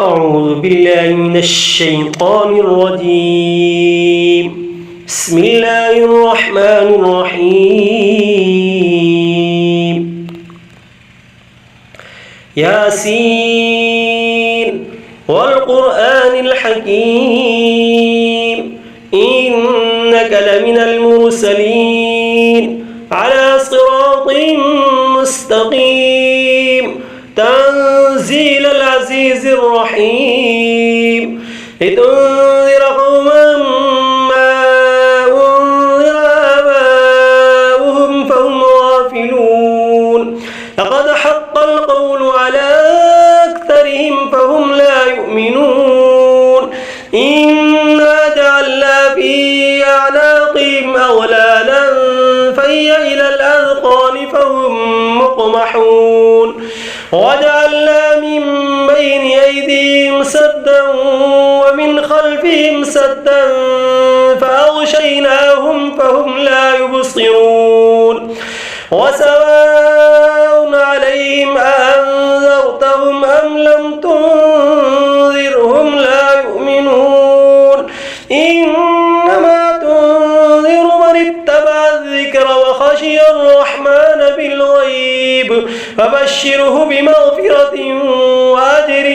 أعوذ بالله من الشيطان الرجيم. بسم الله الرحمن الرحيم. ياسين والقرآن الحكيم إنك لمن المرسلين على صراط مستقيم تنزيل العزيز الرحيم لتنذر قوما ما أنذر آباؤهم فهم غافلون لقد حق القول على أكثرهم فهم لا يؤمنون إنا جعلنا في أعناقهم أغلالا فهي إلى الأذقان فهم مقمحون وجعلنا من بين أيديهم سدا ومن خلفهم سدا فأغشيناهم فهم لا يبصرون وسواء عليهم أأنذرتهم أم لم تنذرهم لا يؤمنون إنما تنذر من اتبع الذكر وخشي الرحمن بالغيب فبشره بمغفرة وأجر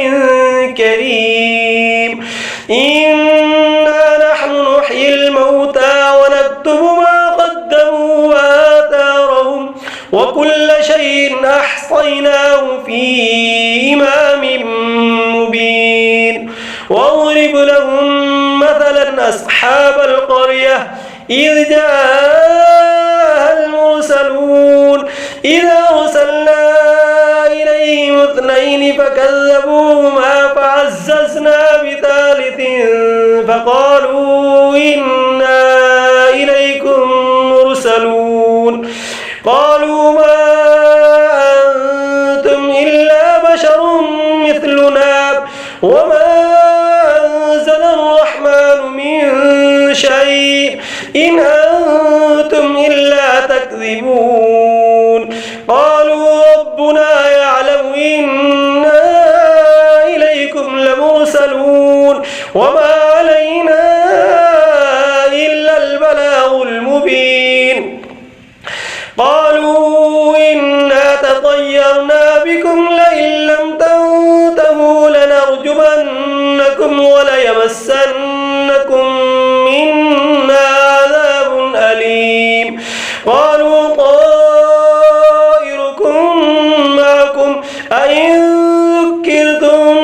كريم إنا نحن نحيي الموتى ونكتب ما قدموا وآثارهم وكل شيء أحصيناه في إمام مبين واضرب لهم مثلا أصحاب القرية إذ جاءها المرسلون إذا أرسلنا إليهم اثنين فكذبوهما فعززنا بثالث فقالوا إنا إليكم مرسلون قالوا ما أنتم إلا بشر مثلنا وما أنزل الرحمن من شيء إن أنتم إلا تكذبون قالوا ربنا يعلم إنا إليكم لمرسلون وما علينا إلا البلاغ المبين قالوا إنا تطيرنا بكم لئن لم تنتهوا لنرجمنكم وليمسنكم منا عذاب أليم قالوا طائركم معكم أئن ذكرتم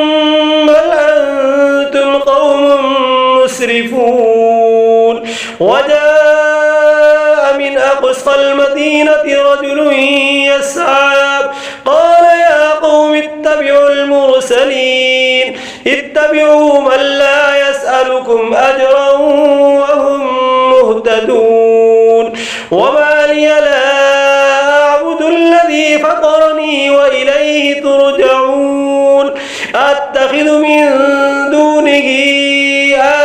بل أنتم قوم مسرفون وجاء من أقصى المدينة رجل يسعى قال يا قوم اتبعوا المرسلين اتبعوا من لا يسألكم أجرا وهم مهتدون وما لي لا أعبد الذي فطرني وإليه ترجعون أتخذ من دونه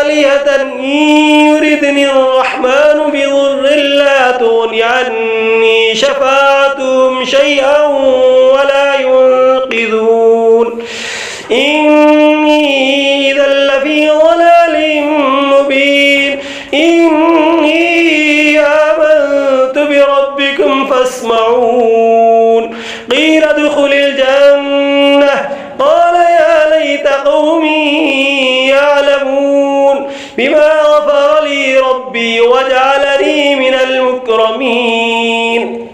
آلهة إن يردني الرحمن بضر لا تغن عني شفاعتهم شيئا ولا ينقذون إني إذا لفي ضلال مبين إني آمنت بربكم فاسمعون قيل ادخل الجنة قال يا ليت قومي يعلمون بما غفر لي ربي وجعلني من المكرمين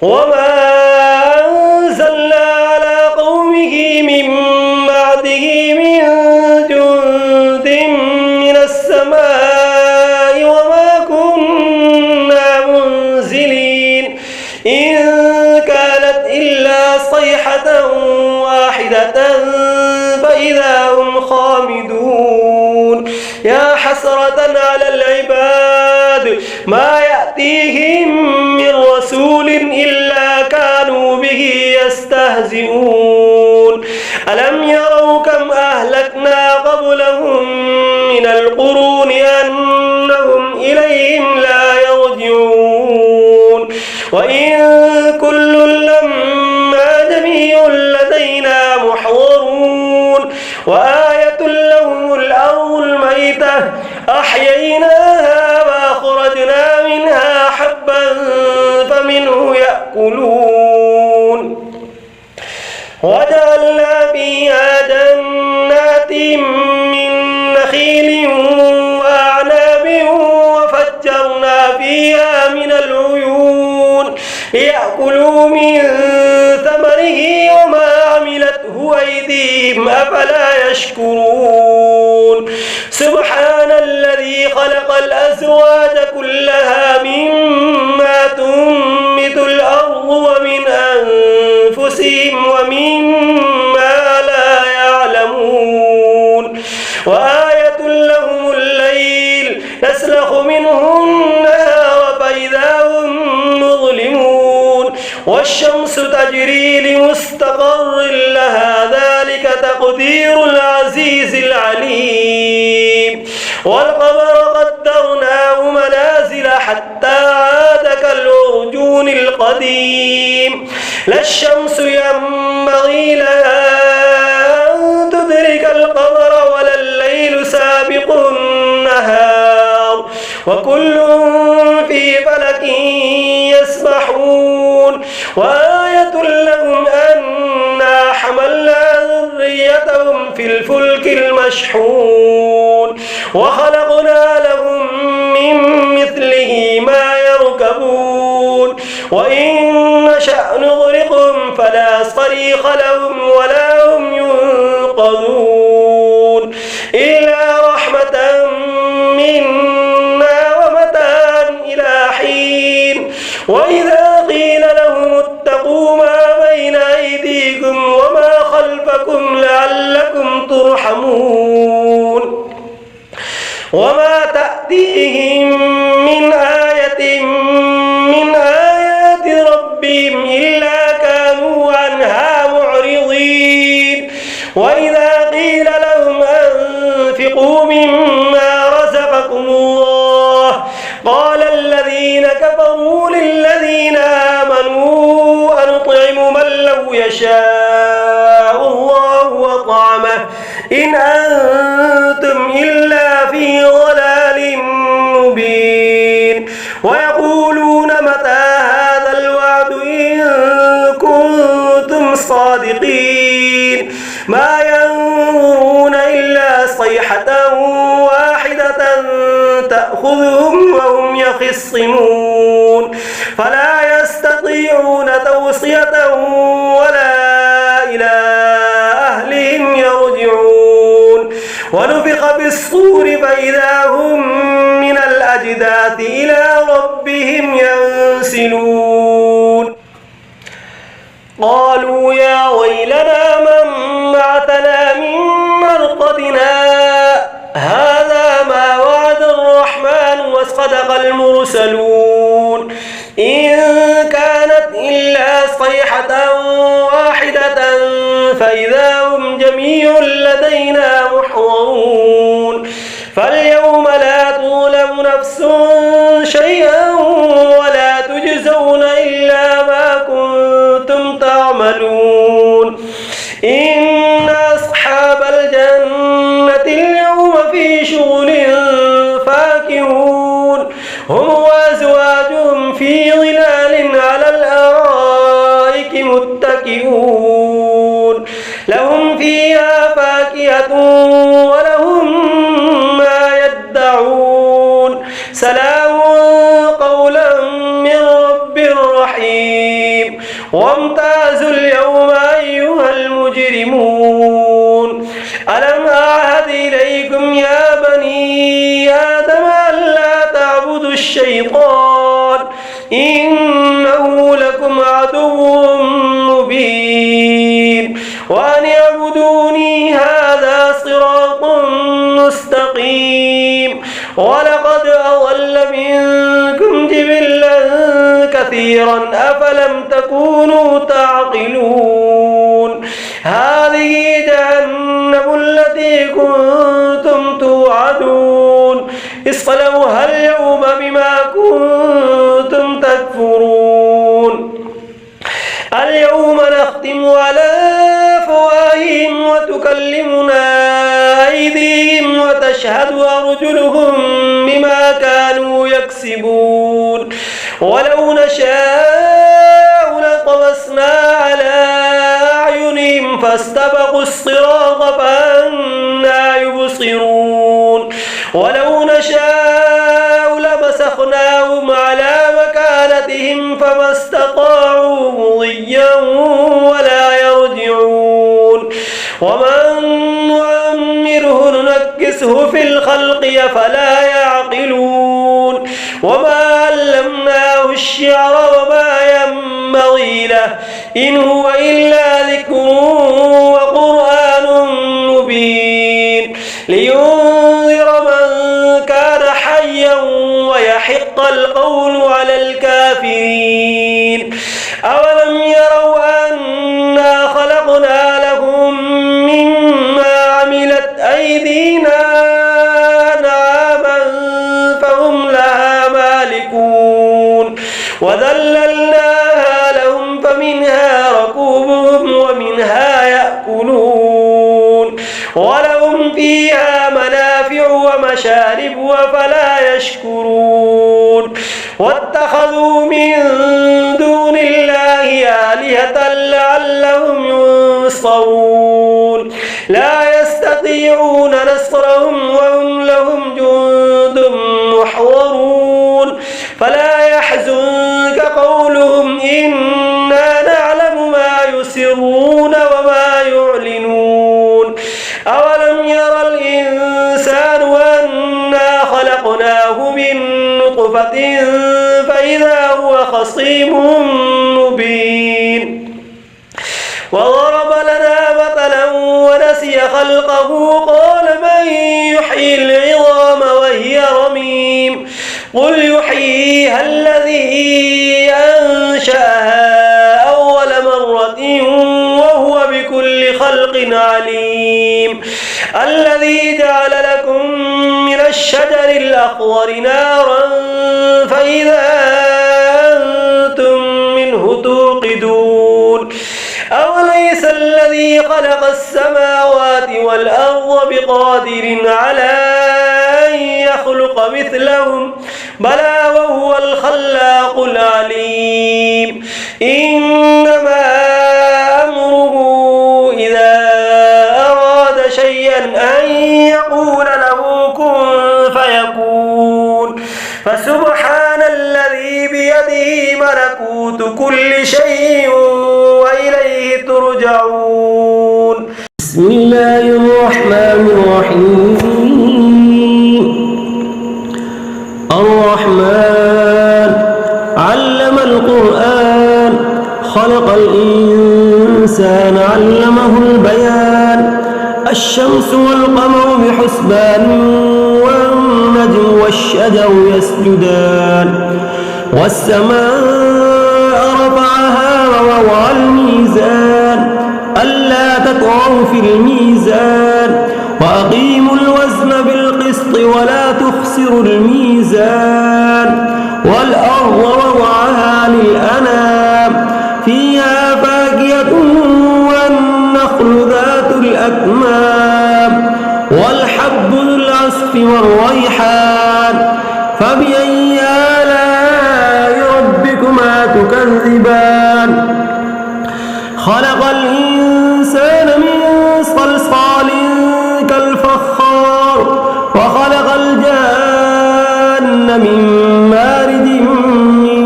وما أنزلنا على قومه من بعده من جند من السماء وما كنا منزلين إن كانت إلا صيحة واحدة فإذا هم خامدون يا حسرة على العباد ما يأتيهم من رسول إلا كانوا به يستهزئون ألم يروا كم أهلكنا قبلهم من القرون أنهم إليهم لا يرجعون وإن كل لما جميع لدينا محضرون وآية لهم الأرض الميتة أحييناها وأخرجنا منها حبا فمنه يأكلون وجعلنا فيها جنات من نخيل وأعناب وفجرنا فيها من العيون ليأكلوا من ثمره وما عملته أيديهم أفلا يشكرون سبحان الذي خلق الأزواج كلها مما تنبت الأرض ومن أنفسهم ومما لا يعلمون وآية لهم الليل نسلخ منه النهار فإذا هم مظلمون والشمس تجري لمستقر لها ذلك تقدير العزيز العليم والقمر قدرناه منازل حتى عاد كالعرجون القديم لا الشمس ينبغي لها أن تدرك القمر ولا الليل سابق النهار وكل في فلك يسبحون وآية لهم أنا حملنا ذريتهم في الفلك المشحون وخلقنا لهم من مثله ما يركبون وإن نشأ نغرقهم فلا صريخ لهم ولا هم ينقذون إلا رحمة منا ومتاعا إلى حين وإذا قيل لهم اتقوا ما بين أيديكم وما خلفكم لعلكم ترحمون وما تأتيهم من آية من آيات ربهم إلا كانوا عنها معرضين وإذا قيل لهم أنفقوا مما رزقكم الله قال الذين كفروا للذين آمنوا أنطعم من لو يشاء الله وطعمه إن أنتم إلا في ضلال مبين ويقولون متى هذا الوعد إن كنتم صادقين ما ينظرون إلا صيحة واحدة تأخذهم وهم يخصمون فلا يستطيعون توصية ولا إلى أهلهم يرجعون ونفخ بالصور فإذا هم من الأجداث إلى ربهم ينسلون قالوا يا ويلنا من بعثنا من مرقدنا هذا ما وعد الرحمن وصدق المرسلون إن كانت إلا صيحة واحدة فإذا هم جميع لدينا محضرون فاليوم لا تظلم نفس شيئا ولا تجزون إلا ما كنتم تعملون إن أصحاب الجنة اليوم في شغل فاكهون هم وأزواجهم في ظلال على الأرائك متكئون لهم فيها فاكهة ولهم ما يدعون سلام قولا من رب رحيم وامتازوا اليوم أيها المجرمون ألم أعهد إليكم يا بني آدم ألا تعبدوا الشيطان إنه لكم عدو مبين وأن اعبدوني هذا صراط مستقيم ولقد أضل منكم جبلا كثيرا أفلم تكونوا تعقلون هذه جهنم التي كنتم توعدون اصلوها اليوم بما كنتم تكفرون اليوم نختم على أفواههم وتكلمنا وتشهد أرجلهم بما كانوا يكسبون ولو نشاء لطمسنا على أعينهم فاستبقوا الصراط فأنى يبصرون ولو نشاء لمسخناهم على مكانتهم فما استطاعوا مضيا ولا يرجعون ومن نعمره ننكسه في الخلق أفلا يعقلون وما علمناه الشعر وما ينبغي له إن هو إلا ذكر وقرآن مبين لينذر من كان حيا ويحق القول على الكافرين أولم يروا أنا خلقنا لهم مما عملت أيدينا أنعاما فهم لها مالكون وذللناها لهم فمنها ركوبهم ومنها يأكلون ولهم فيها منافع ومشارب وفلا يشكرون واتخذوا من دون الله آلهة لعلهم ينصرون لا يستطيعون نصرهم وهم لهم جند محضرون فلا يحزنك قولهم إنا نعلم ما يسرون وما يعلنون أولم ير الإنسان أنا خلقناه من نطفة فإذا هو خصيم مبين وضرب لنا مثلا ونسي خلقه قال من يحيي العظام وهي رميم قل يحييها الذي أنشأها أول مرة وهو بكل خلق عليم الذي جعل لكم من الشجر الأخضر نارا فإذا أنتم منه توقدون أوليس الذي خلق السماوات والأرض بقادر على أن يخلق مثلهم بلى وهو الخلاق العليم إنما أمره إذا أراد شيئا أن يقول له كن فيكون فسبحان الذي بيده ملكوت كل شيء وإليه ترجعون بسم الله الرحمن الرحيم الرحمن علم القرآن خلق الإنسان علمه البيان الشمس والقمر بحسبان والنجم والشجر يسجدان والسماء رفعها ووضع الميزان ألا تطغوا في الميزان وأقيموا الوزن بالقسط ولا تخسروا الميزان والأرض وضعها للأنام فيها فاكهة والنخل ذات الأكمام والحب ذو العصف والريحان فبأي آلاء ربكما تكذبان خلق الإنسان من صلصال كالفخار وخلق الجان من مارد من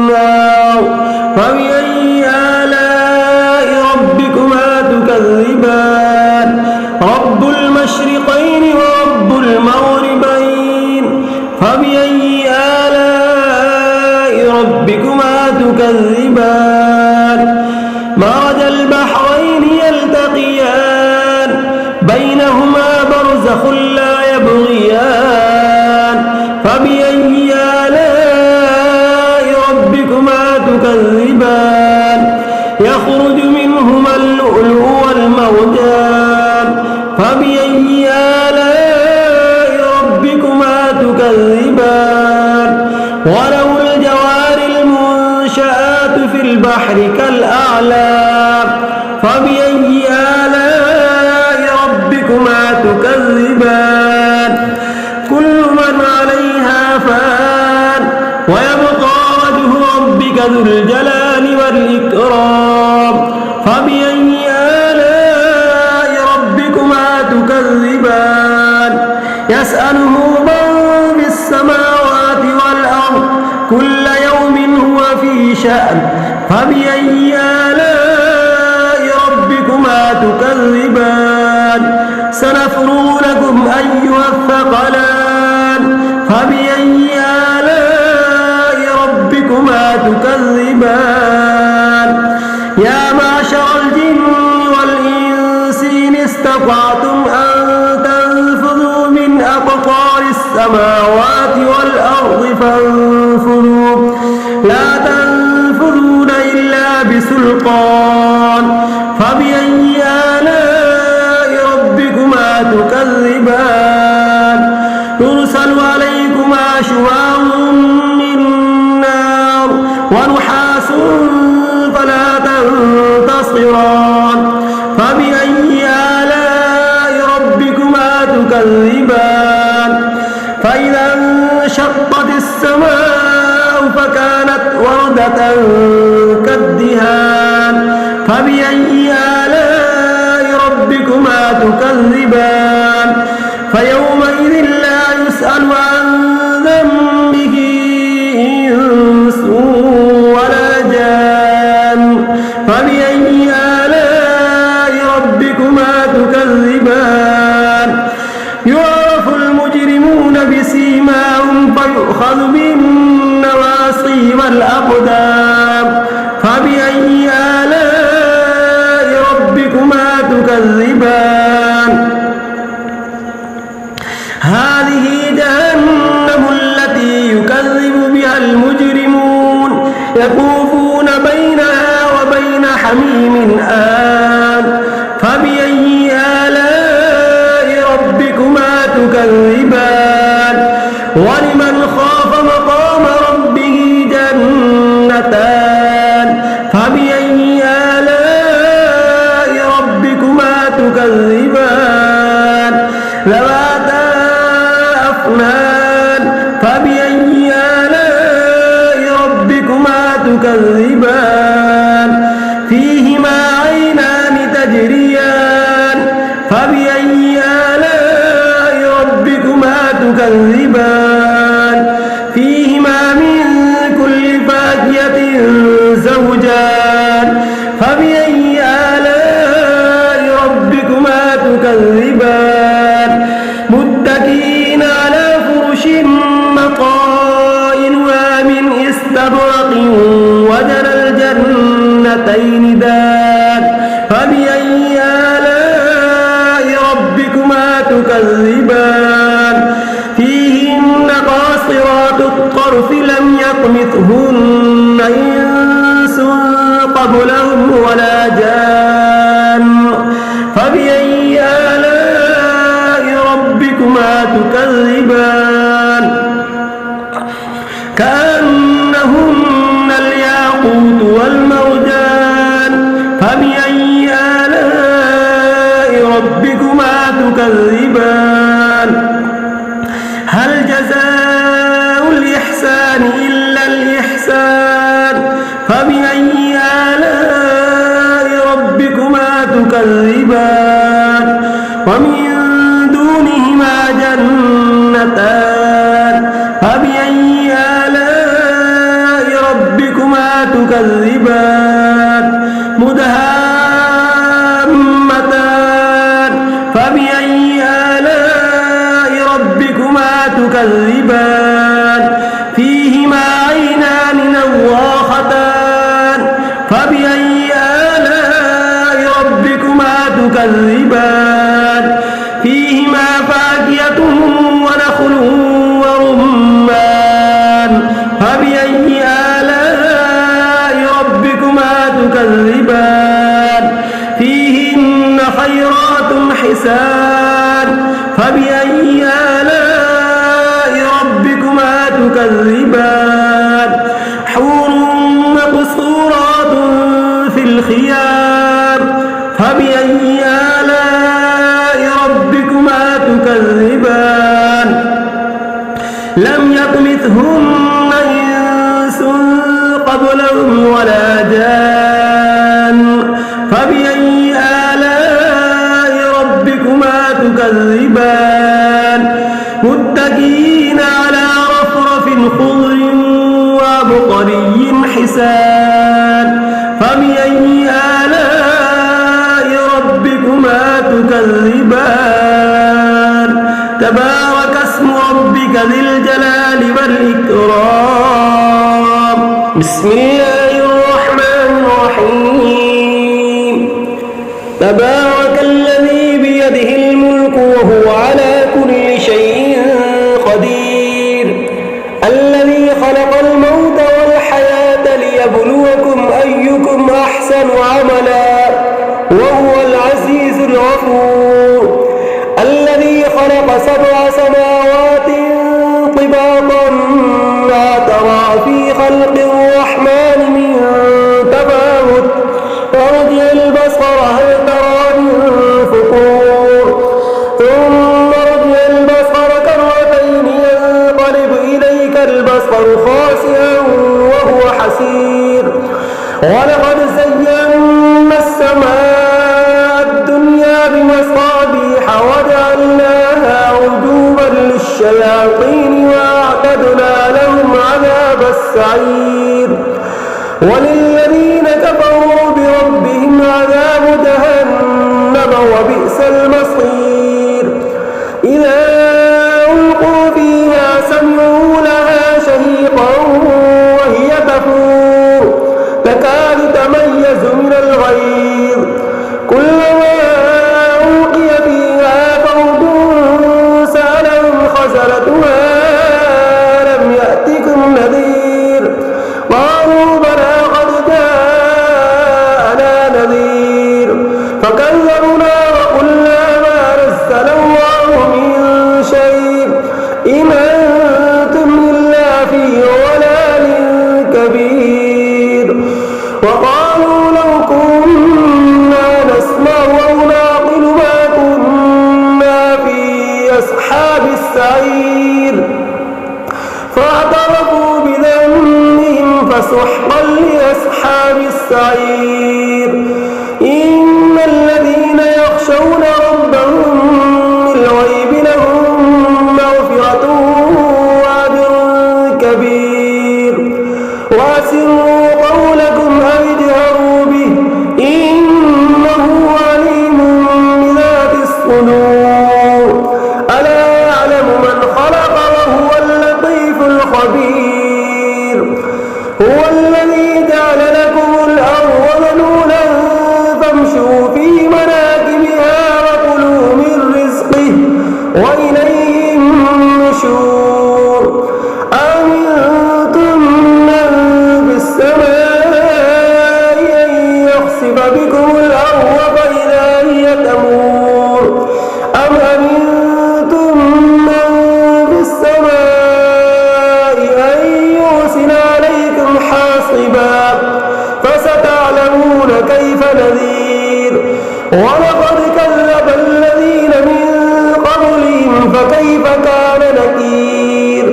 نار فبأي آلاء ربكما تكذبان رب المشرقين ورب المغربين فبأي آلاء ربكما تكذبان مرج البحرين يلتقيان بينهما برزخ لا يبغيان فبأي آلاء ربكما تكذبان يخرج منهما اللؤلؤ والمرجان فبأي آلاء ربكما تكذبان وله الجوار المنشآت في البحر كالأعلام فبأي آلاء ربكما تكذبان ذو الجلال والإكرام فبأي آلاء ربكما تكذبان يسأله من في السماوات والأرض كل يوم هو في شأن فبأي آلاء ربكما تكذبان سنفرغ لكم أيها الثقلان فبأي آلاء ربكما تكذبان يا معشر الجن والإنس إن استطعتم أن تنفذوا من أقطار السماوات والأرض فانفذوا لا تنفذون إلا بسلطان فبأي آلاء ربكما تكذبان يرسل عليكما شواظ من نار ونحاس فلا تنتصران فبأي آلاء ربكما تكذبان فإذا انشقت السماء فكانت وردة كالدهان فبأي آلاء ربكما تكذبان فيومئذ لا يسأل عن ذنبه إنس ولا جان فبأي آلاء ربكما تكذبان يعرف المجرمون بسيماهم فيؤخذ بالنواصي والأقدام فبأي آلاء ربكما تكذبان هذه جهنم التي يكذب بها المجرمون يطوفون بينها وبين حميم آن فبأي آلاء ربكما تكذبان ولمن خاف مقام ربه جنتان فبأي آلاء ربكما تكذبان ذواتا أفنان فبأي آلاء ربكما تكذبان فيهما عينان تجريان فبأي آلاء ربكما تكذبان فيهما من كل فاكهة زوجان فبأي آلاء ربكما تكذبان متكئين على فرش مطائنها من استبرق وجنى الجنتين دان فبأي آلاء ربكما تكذبان فيهن قاصرات الطرف لم يطمثهن إنس قبلهم ولا جان فبأي آلاء ربكما تكذبان كأنهن الياقوت والمرجان فبأي آلاء ربكما تكذبان هل جزاء الإحسان إلا الإحسان فبأي آلاء ربكما تكذبان ومن دونهما جنتان فبأي آلاء ربكما تكذبان مدهامتان فبأي آلاء ربكما تكذبان فيهما عينان نضاختان فبأي آلاء ربكما تكذبان فيهما فاكهة ونخل ورمان فبأي آلاء ربكما تكذبان فيهن خيرات حسان فبأي آلاء ربكما تكذبان حور مقصورات في الخيام فبأي آلاء ربكما تكذبان لم يطمثهن إنس قبلهم ولا جان فبأي آلاء ربكما تكذبان متكئين على رفرف خضر وعبقري حسان فبأي آلاء ربكما تكذبان تبارك اسم ربك ذي الجلال والإكرام بسم الله الرحمن الرحيم تبارك الذي بيده الملك وهو على كل شيء قدير الذي خلق الموت والحياة ليبلوكم أيكم أحسن عملا وهو العزيز الغفور الذي خلق 7 سماوات طباقا ما ترى في خلق الرحمن من تفاوت فارجع البصر هل ترى من فطور ثم ارجع البصر كرتين ينقلب إليك البصر خاسئا وهو حسير ولقد زينا السماء الدنيا بمصابيح وجعلناها رجوما للشياطين وأعتدنا لهم عذاب السعير وللذين كفروا بربهم عذاب جهنم وبئس المصير إذا ألقوا فيها سمعوا لها شهيقا وهي تفور تكاد تميز من الغيظ كلما ألقي فيها فوج سألهم خزنتها ألم يأتكم نذير قالوا بلى قد جاءنا نذير فكذبنا وقلنا ما نزل الله من شيء إن أنتم إلا في ضلال كبير وقالوا لو كنا نسمع أو نعقل ما كنا في أصحاب السعير فاعترفوا بذنبهم فسحقا لأصحاب السعير إن الذين يخشون ربهم بالغيب لهم مغفرة وأجر كبير وأسروا قولكم أو اجهروا به إنه عليم بذات الصدور ألا يعلم من خلق وهو اللطيف الخبير هو الذي جعل لكم الأرض ذلولا فامشوا في مناكبها وكلوا من رزقه وإليه النشور أمنتم من في السماء أن يخسف بكم الأرض فإذا هي تمور أم أمنتم من في السماء أن يرسل عليكم حاصبا فستعلمون كيف نذير ولقد كذب الذين من قبلهم فكيف كان نكير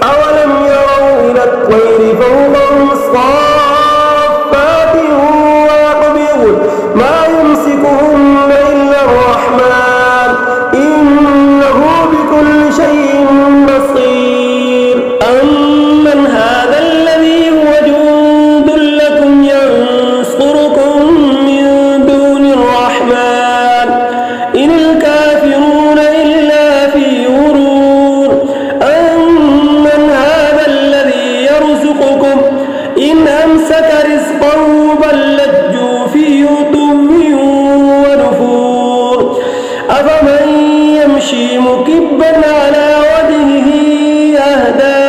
أولم يروا إلى الطير فوقهم صافات ويقبضن ما يمسكهن إلا الرحمن إنه بكل شيء بصير أمن هذا الذي هو جند لكم ينصركم من دون الرحمن إن الكافرون إلا في غرور أمن هذا الذي يرزقكم إن أمسك رزقه بل لجوا في عتو ونفور أفمن يمشي مكبا على وجهه أهدى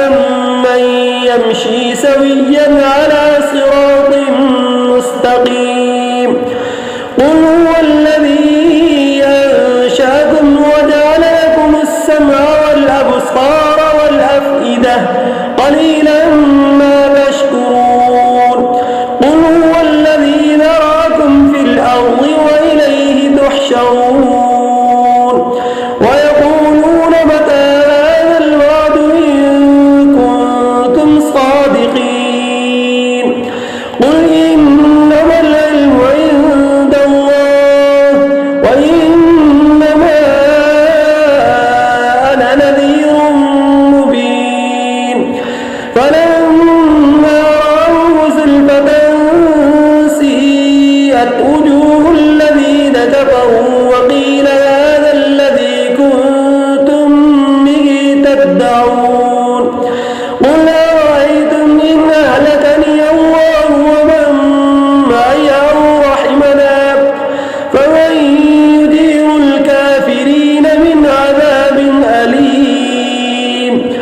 أمن يمشي سويا على صراط مستقيم قل هو الذي أنشأكم وجعل لكم السمع والأبصار والأفئدة قليلا ما تشكرون قل هو الذي ذراكم في الأرض وإليه تحشرون ويقولون متى هذا الوعد إن كنتم صادقين وقيل هذا الذي كنتم به تدعون قل أرأيتم إن أهلكني الله ومن معي أو رحمنا فمن يجير الكافرين من عذاب أليم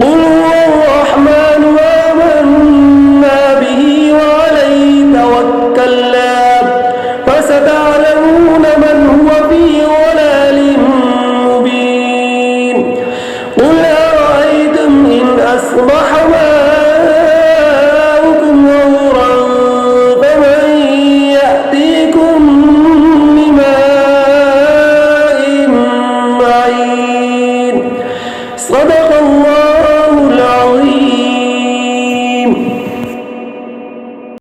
قل هو الرحمن آمنا به وعليه توكلنا فستعلمون من هو في ضلال مبين قل أرأيتم إن أصبح ماؤكم غورا فمن يأتيكم بماء معين صدق الله